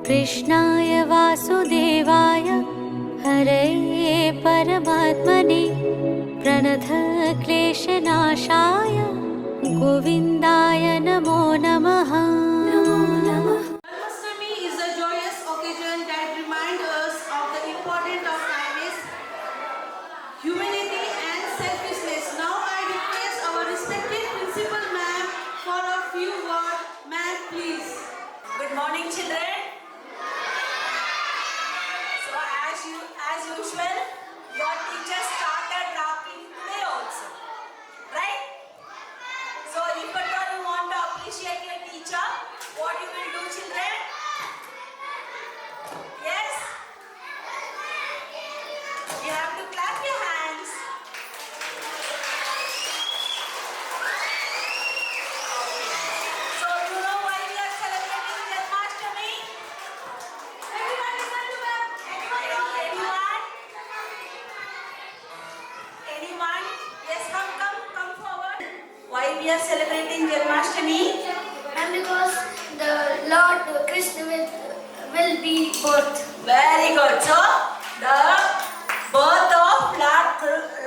कृष्णाय वासुदेवाय हरये परमात्मने प्रणतक्लेशनाशाय गोविन्दाय नमो नमः। Janmashtami is a joyous occasion that reminds us of the importance of kindness, humanity and selflessness. Now I request our respected principal ma'am for a few words. Ma'am, please. Good morning, children. So as usual, your teacher started talking today also, right? So if at all you want to appreciate your teacher, what you will do, children? Yes? You have to clap your hands. So you know why we are celebrating Janmashtami? Everyone listen to me. Anyone? Anyone? Yes, come forward. Why we are celebrating Janmashtami? And because the Lord Krishna will be birth. Very good. So the birth of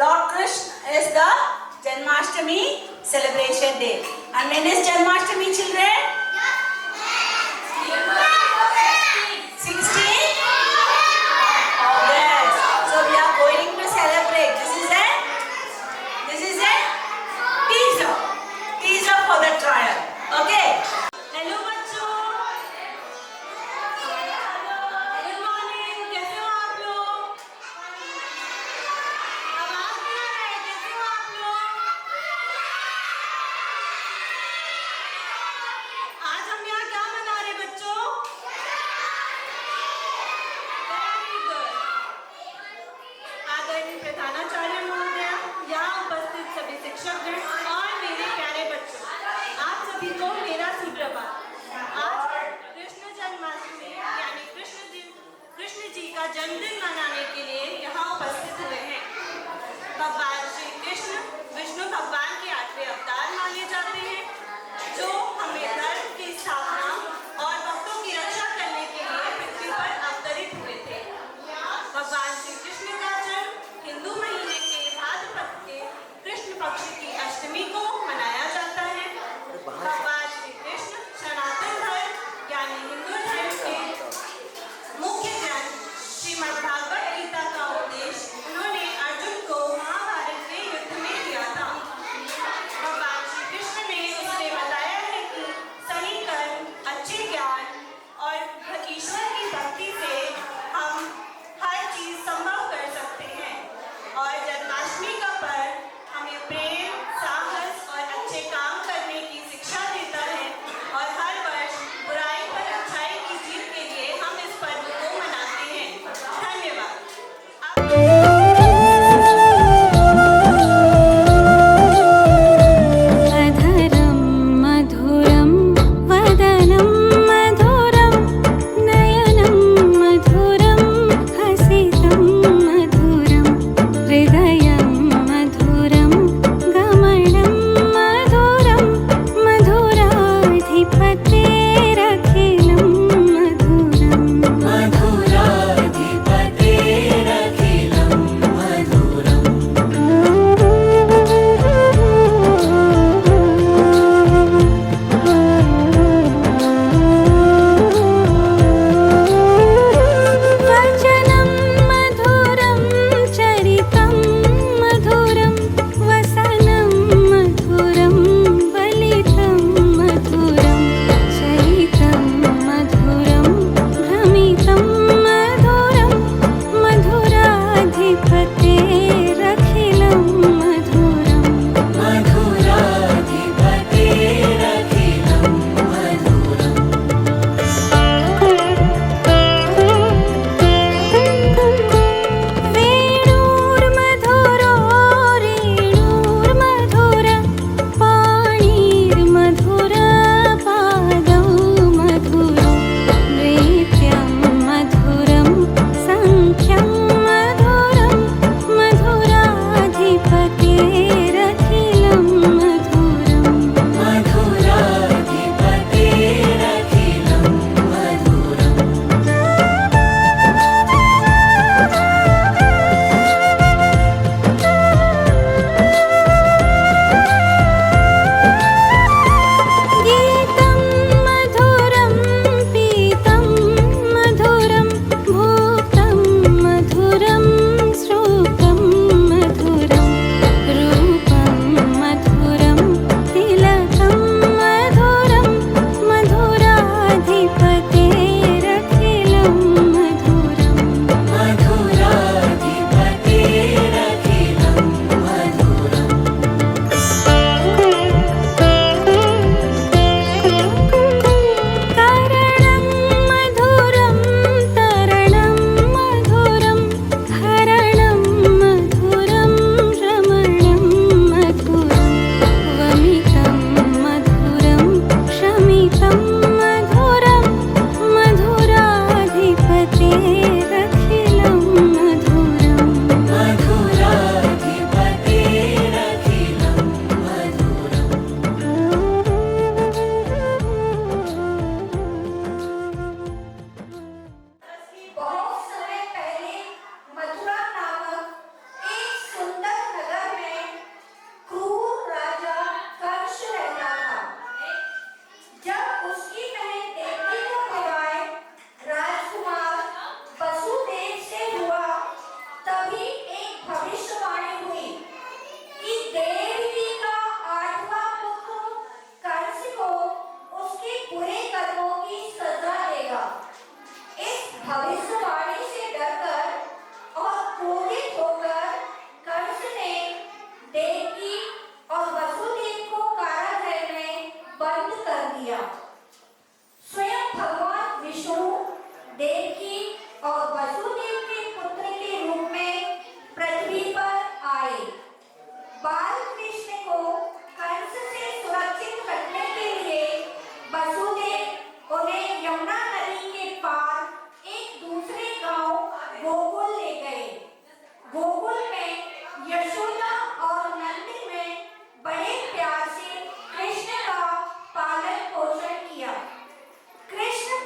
Lord Krishna is the Janmashtami celebration day. And when is Janmashtami, children? 16? Yes. So we are going to celebrate. This is a teaser for the trial. Okay. Hello, बच्चों. Good morning. कैसे हो आप लोग? आवाज नहीं आ रहा है. कैसे हो आप लोग?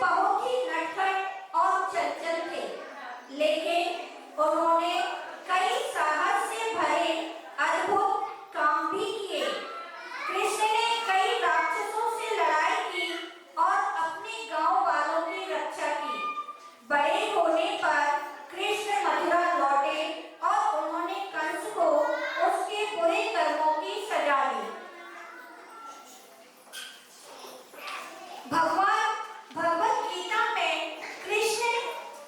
बहुत ही नटखट और चंचल थे, लेकिन उन्होंने कई साहस से भरे अद्भुत काम भी किए। कृष्ण ने कई राक्षसों से लड़ाई की और अपने गांव वालों की रक्षा की। बड़े होने पर कृष्ण मथुरा लौटे और उन्होंने कंस को उसके बुरे कर्मों की सजा दी। भगवत गीता में कृष्ण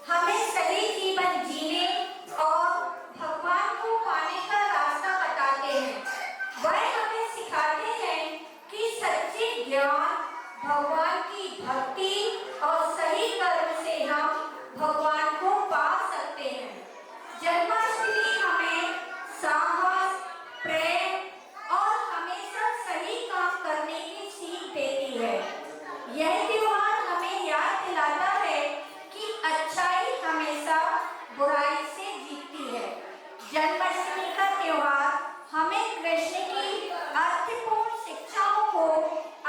हमें सही जीवन जीने और भगवान को पाने का रास्ता बताते हैं। वह हमें सिखाते हैं कि सच्चे ज्ञान, भगवान की भक्ति और सही कर्म से हम भगवान को पा सकते हैं। जन्माष्टमी हमें साहस, प्रेम और हमेशा सही काम करने की सीख देती है। यह त्योहार हमें याद दिलाता है कि अच्छाई हमेशा बुराई से जीतती है। जन्माष्टमी का त्योहार हमें कृष्ण की अर्थपूर्ण शिक्षाओं को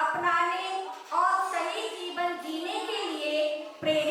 अपनाने और सही जीवन जीने के लिए प्रेरित